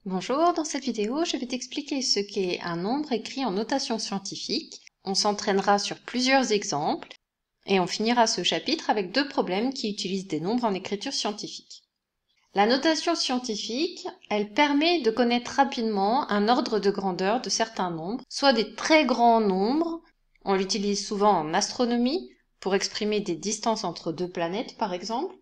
Bonjour, dans cette vidéo, je vais t'expliquer ce qu'est un nombre écrit en notation scientifique. On s'entraînera sur plusieurs exemples et on finira ce chapitre avec deux problèmes qui utilisent des nombres en écriture scientifique. La notation scientifique, elle permet de connaître rapidement un ordre de grandeur de certains nombres, soit des très grands nombres, on l'utilise souvent en astronomie pour exprimer des distances entre deux planètes par exemple,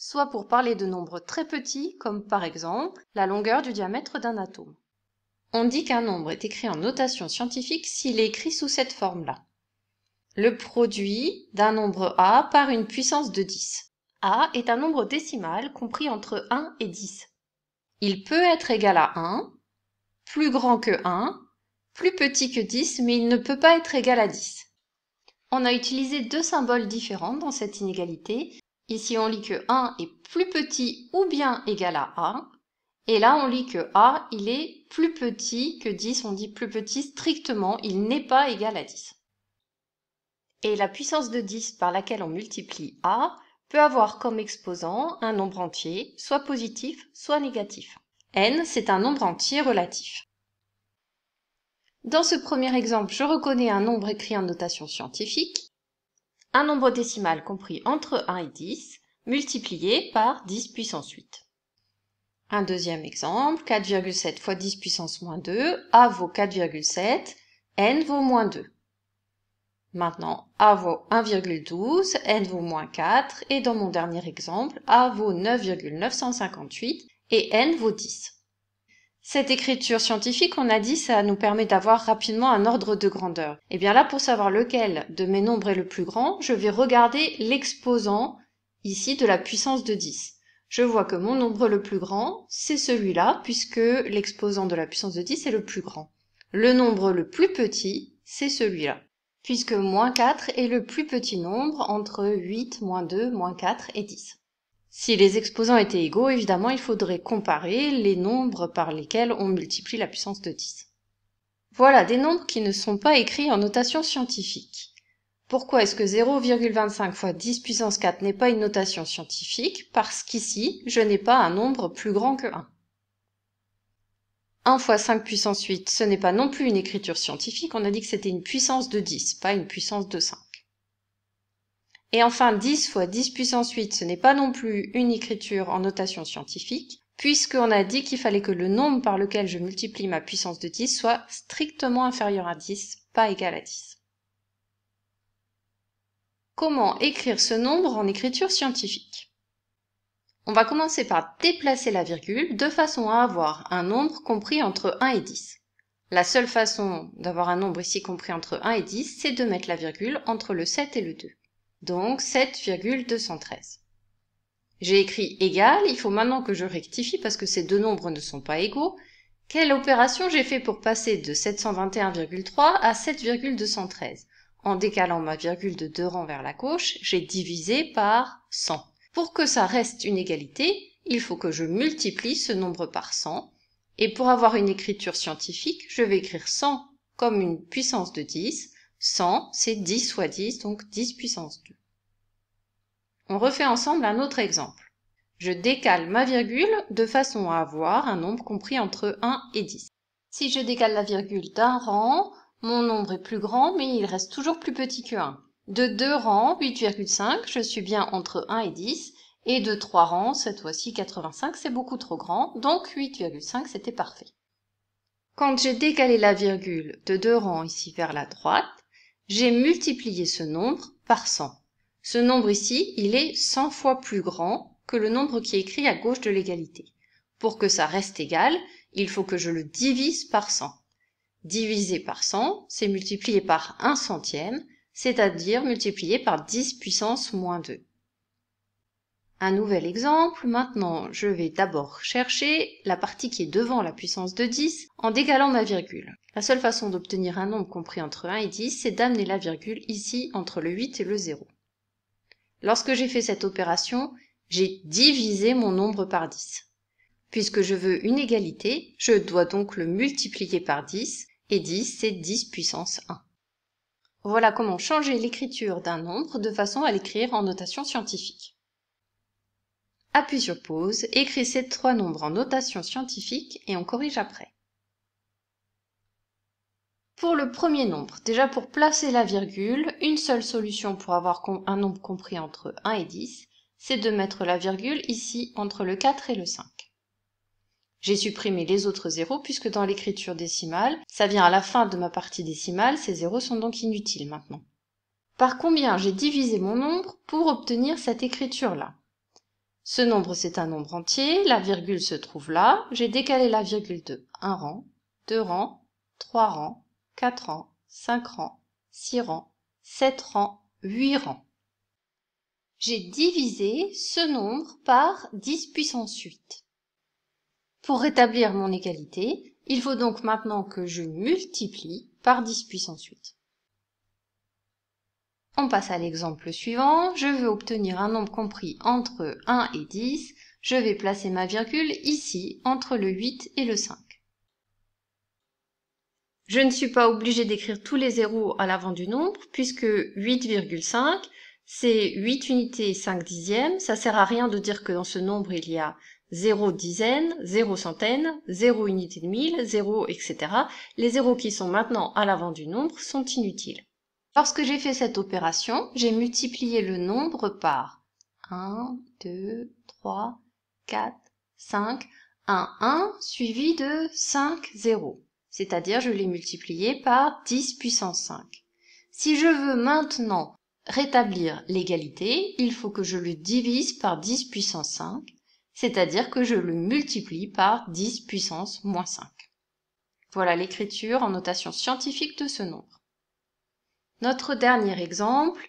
soit pour parler de nombres très petits, comme par exemple la longueur du diamètre d'un atome. On dit qu'un nombre est écrit en notation scientifique s'il est écrit sous cette forme-là. Le produit d'un nombre A par une puissance de 10. A est un nombre décimal compris entre 1 et 10. Il peut être égal à 1, plus grand que 1, plus petit que 10, mais il ne peut pas être égal à 10. On a utilisé deux symboles différents dans cette inégalité. Ici, on lit que 1 est plus petit ou bien égal à A. Et là, on lit que A, il est plus petit que 10. On dit plus petit strictement, il n'est pas égal à 10. Et la puissance de 10 par laquelle on multiplie A peut avoir comme exposant un nombre entier, soit positif, soit négatif. N, c'est un nombre entier relatif. Dans ce premier exemple, je reconnais un nombre écrit en notation scientifique. Un nombre décimal compris entre 1 et 10, multiplié par 10 puissance 8. Un deuxième exemple, 4,7 fois 10 puissance moins 2, A vaut 4,7, N vaut moins 2. Maintenant, A vaut 1,12, N vaut moins 4, et dans mon dernier exemple, A vaut 9,958 et N vaut 10. Cette écriture scientifique, on a dit, ça nous permet d'avoir rapidement un ordre de grandeur. Et bien là, pour savoir lequel de mes nombres est le plus grand, je vais regarder l'exposant ici de la puissance de 10. Je vois que mon nombre le plus grand, c'est celui-là, puisque l'exposant de la puissance de 10 est le plus grand. Le nombre le plus petit, c'est celui-là, puisque moins 4 est le plus petit nombre entre 8, moins 2, moins 4 et 10. Si les exposants étaient égaux, évidemment, il faudrait comparer les nombres par lesquels on multiplie la puissance de 10. Voilà des nombres qui ne sont pas écrits en notation scientifique. Pourquoi est-ce que 0,25 fois 10 puissance 4 n'est pas une notation scientifique? Parce qu'ici, je n'ai pas un nombre plus grand que 1. 1 fois 5 puissance 8, ce n'est pas non plus une écriture scientifique, on a dit que c'était une puissance de 10, pas une puissance de 5. Et enfin, 10 fois 10 puissance 8, ce n'est pas non plus une écriture en notation scientifique, puisqu'on a dit qu'il fallait que le nombre par lequel je multiplie ma puissance de 10 soit strictement inférieur à 10, pas égal à 10. Comment écrire ce nombre en écriture scientifique? On va commencer par déplacer la virgule de façon à avoir un nombre compris entre 1 et 10. La seule façon d'avoir un nombre ici compris entre 1 et 10, c'est de mettre la virgule entre le 7 et le 2. Donc 7,213. J'ai écrit égal, il faut maintenant que je rectifie parce que ces deux nombres ne sont pas égaux. Quelle opération j'ai fait pour passer de 721,3 à 7,213? En décalant ma virgule de 2 rangs vers la gauche, j'ai divisé par 100. Pour que ça reste une égalité, il faut que je multiplie ce nombre par 100. Et pour avoir une écriture scientifique, je vais écrire 100 comme une puissance de 10. 100, c'est 10 fois 10, donc 10 puissance 2. On refait ensemble un autre exemple. Je décale ma virgule de façon à avoir un nombre compris entre 1 et 10. Si je décale la virgule d'un rang, mon nombre est plus grand, mais il reste toujours plus petit que 1. De 2 rangs, 8,5, je suis bien entre 1 et 10. Et de 3 rangs, cette fois-ci 85, c'est beaucoup trop grand, donc 8,5, c'était parfait. Quand j'ai décalé la virgule de 2 rangs ici vers la droite, j'ai multiplié ce nombre par 100. Ce nombre ici, il est 100 fois plus grand que le nombre qui est écrit à gauche de l'égalité. Pour que ça reste égal, il faut que je le divise par 100. Diviser par 100, c'est multiplier par 1 centième, c'est-à-dire multiplier par 10 puissance moins 2. Un nouvel exemple, maintenant je vais d'abord chercher la partie qui est devant la puissance de 10 en décalant ma virgule. La seule façon d'obtenir un nombre compris entre 1 et 10, c'est d'amener la virgule ici entre le 8 et le 0. Lorsque j'ai fait cette opération, j'ai divisé mon nombre par 10. Puisque je veux une égalité, je dois donc le multiplier par 10, et 10 c'est 10 puissance 1. Voilà comment changer l'écriture d'un nombre de façon à l'écrire en notation scientifique. Appuie sur pause, écris ces trois nombres en notation scientifique et on corrige après. Pour le premier nombre, déjà pour placer la virgule, une seule solution pour avoir un nombre compris entre 1 et 10, c'est de mettre la virgule ici entre le 4 et le 5. J'ai supprimé les autres zéros puisque dans l'écriture décimale, ça vient à la fin de ma partie décimale, ces zéros sont donc inutiles maintenant. Par combien j'ai divisé mon nombre pour obtenir cette écriture-là? Ce nombre, c'est un nombre entier, la virgule se trouve là, j'ai décalé la virgule de 1 rang, 2 rangs, 3 rangs, 4 rangs, 5 rangs, 6 rangs, 7 rangs, 8 rangs. J'ai divisé ce nombre par 10 puissance 8. Pour rétablir mon égalité, il faut donc maintenant que je multiplie par 10 puissance 8. On passe à l'exemple suivant. Je veux obtenir un nombre compris entre 1 et 10. Je vais placer ma virgule ici, entre le 8 et le 5. Je ne suis pas obligée d'écrire tous les zéros à l'avant du nombre, puisque 8,5, c'est 8 unités 5 dixièmes. Ça sert à rien de dire que dans ce nombre, il y a 0 dizaine, 0 centaine, 0 unité de mille, 0, etc. Les zéros qui sont maintenant à l'avant du nombre sont inutiles. Lorsque j'ai fait cette opération, j'ai multiplié le nombre par 1, 2, 3, 4, 5, un 1 suivi de 5 zéros. C'est-à-dire je l'ai multiplié par 10 puissance 5. Si je veux maintenant rétablir l'égalité, il faut que je le divise par 10 puissance 5, c'est-à-dire que je le multiplie par 10 puissance moins 5. Voilà l'écriture en notation scientifique de ce nombre. Notre dernier exemple,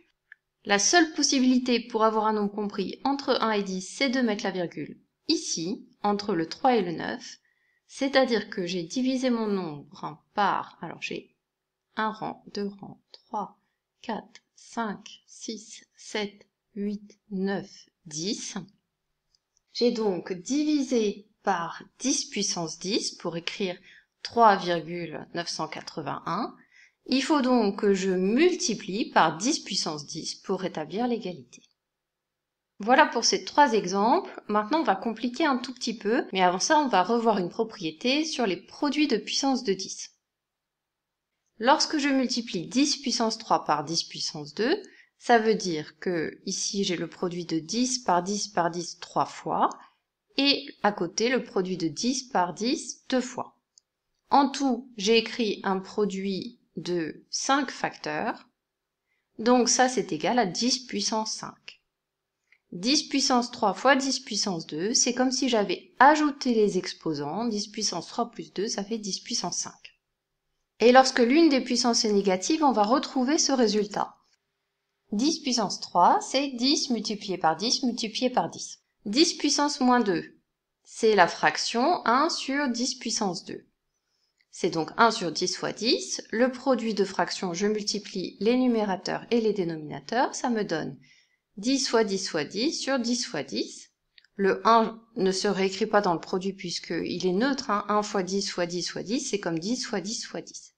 la seule possibilité pour avoir un nombre compris entre 1 et 10, c'est de mettre la virgule ici, entre le 3 et le 9, c'est-à-dire que j'ai divisé mon nombre par, alors j'ai 1 rang, 2 rangs, 3, 4, 5, 6, 7, 8, 9, 10. J'ai donc divisé par 10 puissance 10 pour écrire 3,981. Il faut donc que je multiplie par 10 puissance 10 pour rétablir l'égalité. Voilà pour ces trois exemples. Maintenant, on va compliquer un tout petit peu, mais avant ça, on va revoir une propriété sur les produits de puissance de 10. Lorsque je multiplie 10 puissance 3 par 10 puissance 2, ça veut dire que ici, j'ai le produit de 10 par 10 par 10 3 fois, et à côté, le produit de 10 par 10 2 fois. En tout, j'ai écrit un produit de 5 facteurs, donc ça c'est égal à 10 puissance 5. 10 puissance 3 fois 10 puissance 2, c'est comme si j'avais ajouté les exposants, 10 puissance 3 plus 2, ça fait 10 puissance 5. Et lorsque l'une des puissances est négative, on va retrouver ce résultat. 10 puissance 3, c'est 10 multiplié par 10 multiplié par 10. 10 puissance moins 2, c'est la fraction 1 sur 10 puissance 2. C'est donc 1 sur 10 fois 10. Le produit de fractions, je multiplie les numérateurs et les dénominateurs. Ça me donne 10 fois 10 fois 10 sur 10 fois 10. Le 1 ne se réécrit pas dans le produit puisqu'il est neutre. 1 fois 10 fois 10 fois 10, c'est comme 10 fois 10 fois 10.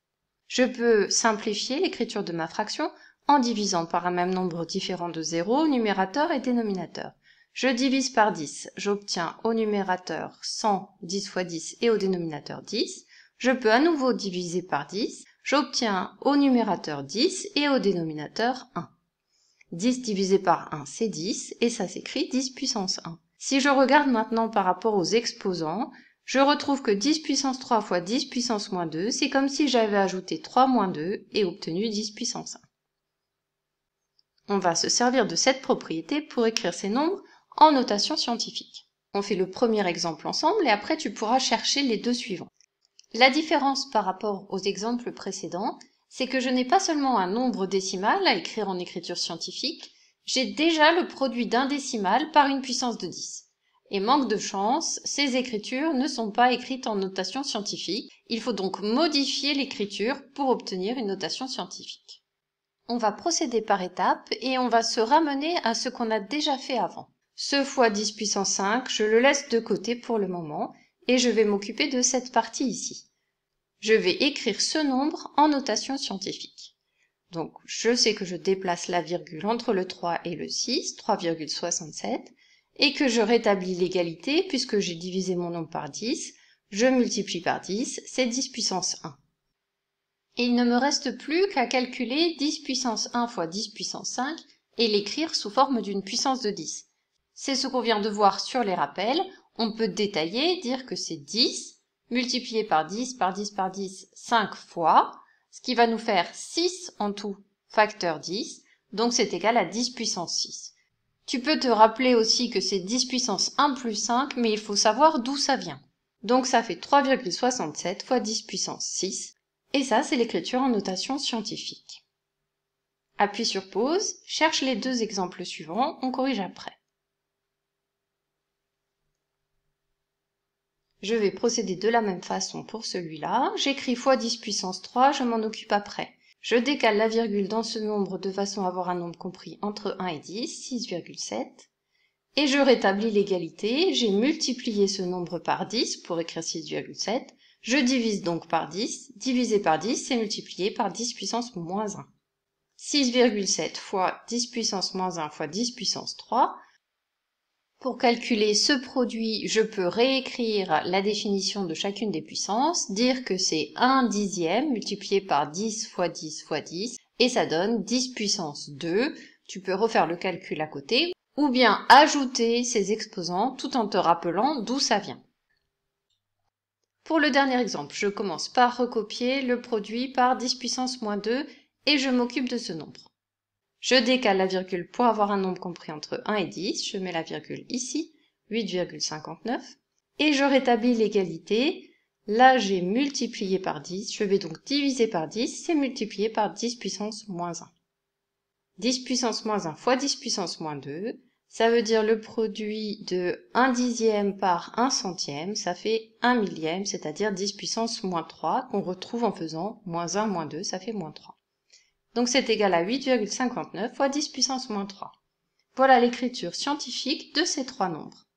Je peux simplifier l'écriture de ma fraction en divisant par un même nombre différent de zéros, numérateur et dénominateur. Je divise par 10. J'obtiens au numérateur 100, 10 fois 10 et au dénominateur 10. Je peux à nouveau diviser par 10, j'obtiens au numérateur 10 et au dénominateur 1. 10 divisé par 1, c'est 10, et ça s'écrit 10 puissance 1. Si je regarde maintenant par rapport aux exposants, je retrouve que 10 puissance 3 fois 10 puissance moins 2, c'est comme si j'avais ajouté 3 moins 2 et obtenu 10 puissance 1. On va se servir de cette propriété pour écrire ces nombres en notation scientifique. On fait le premier exemple ensemble et après tu pourras chercher les deux suivants. La différence par rapport aux exemples précédents, c'est que je n'ai pas seulement un nombre décimal à écrire en écriture scientifique, j'ai déjà le produit d'un décimal par une puissance de 10. Et manque de chance, ces écritures ne sont pas écrites en notation scientifique, il faut donc modifier l'écriture pour obtenir une notation scientifique. On va procéder par étapes et on va se ramener à ce qu'on a déjà fait avant. Ce fois 10 puissance 5, je le laisse de côté pour le moment, et je vais m'occuper de cette partie ici. Je vais écrire ce nombre en notation scientifique. Donc, je sais que je déplace la virgule entre le 3 et le 6, 3,67, et que je rétablis l'égalité puisque j'ai divisé mon nombre par 10, je multiplie par 10, c'est 10 puissance 1. Et il ne me reste plus qu'à calculer 10 puissance 1 fois 10 puissance 5 et l'écrire sous forme d'une puissance de 10. C'est ce qu'on vient de voir sur les rappels. On peut détailler, dire que c'est 10 multiplié par 10 par 10 par 10 5 fois, ce qui va nous faire 6 en tout, facteur 10, donc c'est égal à 10 puissance 6. Tu peux te rappeler aussi que c'est 10 puissance 1 plus 5, mais il faut savoir d'où ça vient. Donc ça fait 3,67 fois 10 puissance 6, et ça c'est l'écriture en notation scientifique. Appuie sur pause, cherche les deux exemples suivants, on corrige après. Je vais procéder de la même façon pour celui-là. J'écris fois 10 puissance 3, je m'en occupe après. Je décale la virgule dans ce nombre de façon à avoir un nombre compris entre 1 et 10, 6,7. Et je rétablis l'égalité, j'ai multiplié ce nombre par 10 pour écrire 6,7. Je divise donc par 10. Divisé par 10, c'est multiplié par 10 puissance moins 1. 6,7 fois 10 puissance moins 1 fois 10 puissance 3. Pour calculer ce produit, je peux réécrire la définition de chacune des puissances, dire que c'est 1 dixième multiplié par 10 fois 10 fois 10, et ça donne 10 puissance 2. Tu peux refaire le calcul à côté, ou bien ajouter ces exposants tout en te rappelant d'où ça vient. Pour le dernier exemple, je commence par recopier le produit par 10 puissance moins 2 et je m'occupe de ce nombre. Je décale la virgule pour avoir un nombre compris entre 1 et 10, je mets la virgule ici, 8,59, et je rétablis l'égalité. Là, j'ai multiplié par 10, je vais donc diviser par 10, c'est multiplié par 10 puissance moins 1. 10 puissance moins 1 fois 10 puissance moins 2, ça veut dire le produit de 1 dixième par 1 centième, ça fait 1 millième, c'est-à-dire 10 puissance moins 3, qu'on retrouve en faisant moins 1 moins 2, ça fait moins 3. Donc c'est égal à 8,59 fois 10 puissance moins 3. Voilà l'écriture scientifique de ces trois nombres.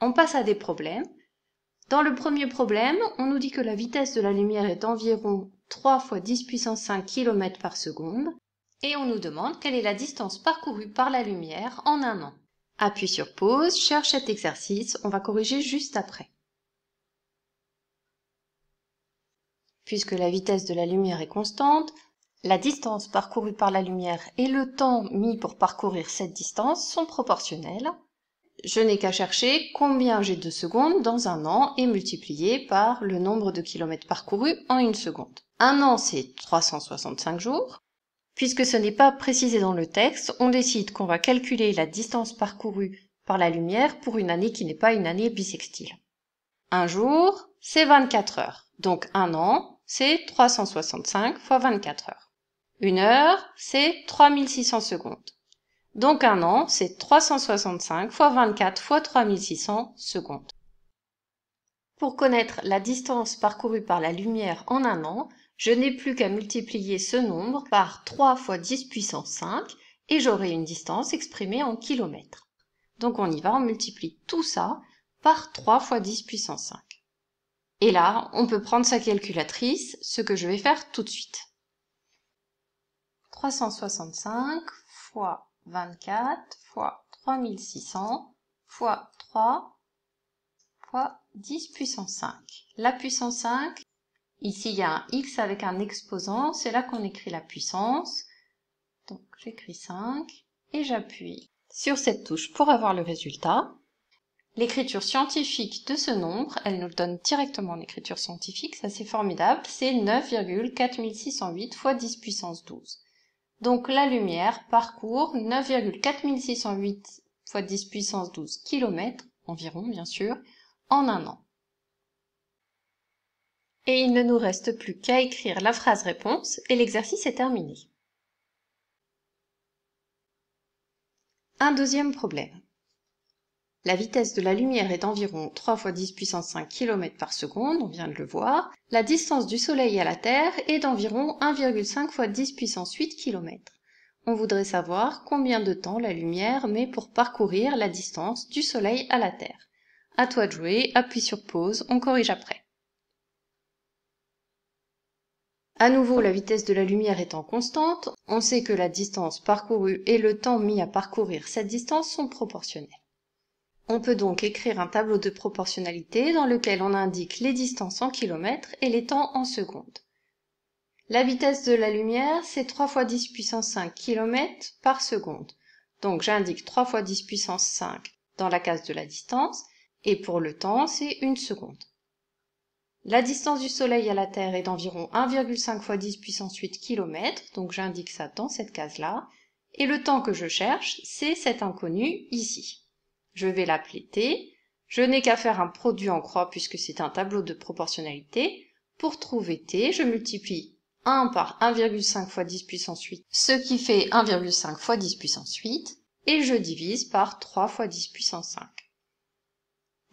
On passe à des problèmes. Dans le premier problème, on nous dit que la vitesse de la lumière est d'environ 3 fois 10 puissance 5 km par seconde, et on nous demande quelle est la distance parcourue par la lumière en un an. Appuie sur pause, cherche cet exercice, on va corriger juste après. Puisque la vitesse de la lumière est constante, la distance parcourue par la lumière et le temps mis pour parcourir cette distance sont proportionnels. Je n'ai qu'à chercher combien j'ai de secondes dans un an et multiplier par le nombre de kilomètres parcourus en une seconde. Un an, c'est 365 jours. Puisque ce n'est pas précisé dans le texte, on décide qu'on va calculer la distance parcourue par la lumière pour une année qui n'est pas une année bissextile. Un jour, c'est 24 heures. Donc un an, c'est 365 fois 24 heures. Une heure, c'est 3600 secondes. Donc un an, c'est 365 fois 24 fois 3600 secondes. Pour connaître la distance parcourue par la lumière en un an, je n'ai plus qu'à multiplier ce nombre par 3 fois 10 puissance 5 et j'aurai une distance exprimée en kilomètres. Donc on y va, on multiplie tout ça par 3 fois 10 puissance 5. Et là, on peut prendre sa calculatrice, ce que je vais faire tout de suite. 365 fois 24 fois 3600 fois 3 fois 10 puissance 5. La puissance 5, ici il y a un x avec un exposant, c'est là qu'on écrit la puissance. Donc j'écris 5 et j'appuie sur cette touche pour avoir le résultat. L'écriture scientifique de ce nombre, elle nous le donne directement en écriture scientifique, ça c'est formidable, c'est 9,4608 fois 10 puissance 12. Donc la lumière parcourt 9,4608 fois 10 puissance 12 km, environ bien sûr, en un an. Et il ne nous reste plus qu'à écrire la phrase réponse et l'exercice est terminé. Un deuxième problème. La vitesse de la lumière est d'environ 3 fois 10 puissance 5 km par seconde, on vient de le voir. La distance du Soleil à la Terre est d'environ 1,5 fois 10 puissance 8 km. On voudrait savoir combien de temps la lumière met pour parcourir la distance du Soleil à la Terre. À toi de jouer, appuie sur pause, on corrige après. À nouveau, la vitesse de la lumière étant constante, on sait que la distance parcourue et le temps mis à parcourir cette distance sont proportionnels. On peut donc écrire un tableau de proportionnalité dans lequel on indique les distances en kilomètres et les temps en secondes. La vitesse de la lumière, c'est 3 fois 10 puissance 5 km par seconde. Donc j'indique 3 fois 10 puissance 5 dans la case de la distance, et pour le temps, c'est 1 seconde. La distance du Soleil à la Terre est d'environ 1,5 fois 10 puissance 8 km, donc j'indique ça dans cette case-là, et le temps que je cherche, c'est cet inconnu ici. Je vais l'appeler t, je n'ai qu'à faire un produit en croix puisque c'est un tableau de proportionnalité. Pour trouver t, je multiplie 1 par 1,5 fois 10 puissance 8, ce qui fait 1,5 fois 10 puissance 8, et je divise par 3 fois 10 puissance 5.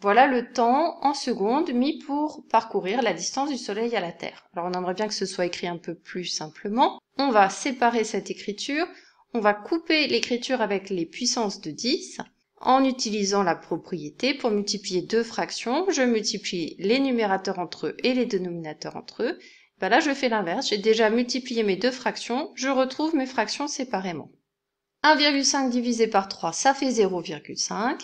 Voilà le temps en secondes mis pour parcourir la distance du Soleil à la Terre. Alors on aimerait bien que ce soit écrit un peu plus simplement. On va séparer cette écriture, on va couper l'écriture avec les puissances de 10, en utilisant la propriété pour multiplier deux fractions. Je multiplie les numérateurs entre eux et les dénominateurs entre eux. Ben là je fais l'inverse, j'ai déjà multiplié mes deux fractions, je retrouve mes fractions séparément. 1,5 divisé par 3, ça fait 0,5.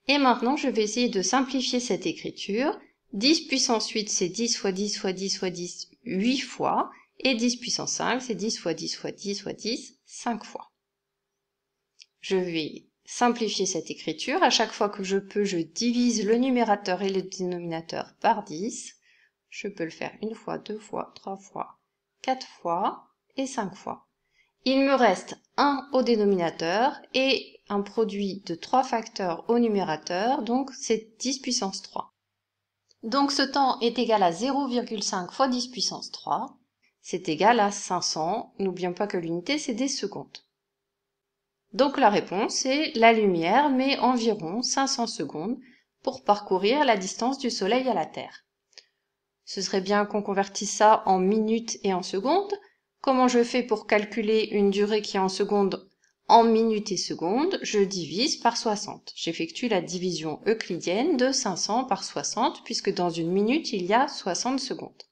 Et maintenant, je vais essayer de simplifier cette écriture. 10 puissance 8, c'est 10 fois 10 fois 10 fois 10, 8 fois. Et 10 puissance 5, c'est 10 fois 10 fois 10 fois 10, 5 fois. Je vais simplifier cette écriture. À chaque fois que je peux, je divise le numérateur et le dénominateur par 10. Je peux le faire une fois, deux fois, trois fois, 4 fois et 5 fois. Il me reste 1 au dénominateur et un produit de 3 facteurs au numérateur, donc c'est 10 puissance 3. Donc ce temps est égal à 0,5 fois 10 puissance 3, c'est égal à 500. N'oublions pas que l'unité c'est des secondes. Donc la réponse est la lumière met environ 500 secondes pour parcourir la distance du Soleil à la Terre. Ce serait bien qu'on convertisse ça en minutes et en secondes. Comment je fais pour calculer une durée qui est en secondes en minutes et secondes? Je divise par 60. J'effectue la division euclidienne de 500 par 60 puisque dans une minute il y a 60 secondes.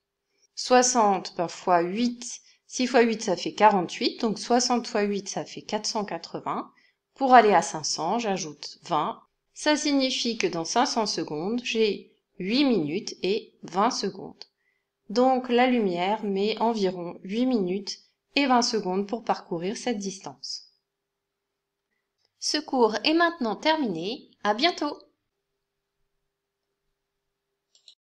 60 fois 8, 6 fois 8 ça fait 48, donc 60 fois 8 ça fait 480. Pour aller à 500, j'ajoute 20. Ça signifie que dans 500 secondes, j'ai 8 minutes et 20 secondes. Donc la lumière met environ 8 minutes et 20 secondes pour parcourir cette distance. Ce cours est maintenant terminé. À bientôt!